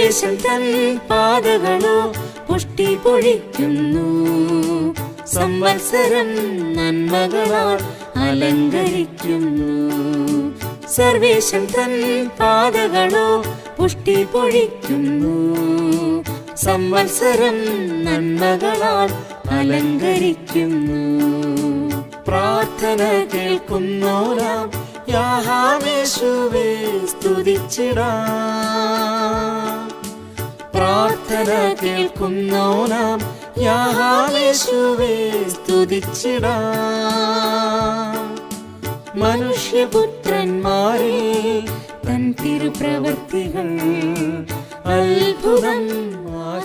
സർവേശൻ തൻ പാതകളോ പുഷ്ടി പൊഴിക്കുന്നു. സംവത്സരം നന്മകളാൽ അലങ്കരിക്കുന്നു. സർവേശൻ തൻ പാതകളോ പുഷ്ടി പൊഴിക്കുന്നു. സംവത്സരം നന്മകളാൽ അലങ്കരിക്കുന്നു. പ്രാർത്ഥന കേൾക്കുന്നോരാം യാഹോവേ സ്തുതിച്ചിടാം. പ്രാർത്ഥന കേൾക്കുന്നോരാം യാഹോവേ സ്തുതിച്ചിടാം. മനുഷ്യപുത്രന്മാരെ തൻ തിരുപ്രവൃത്തികൾ അത്ഭുതം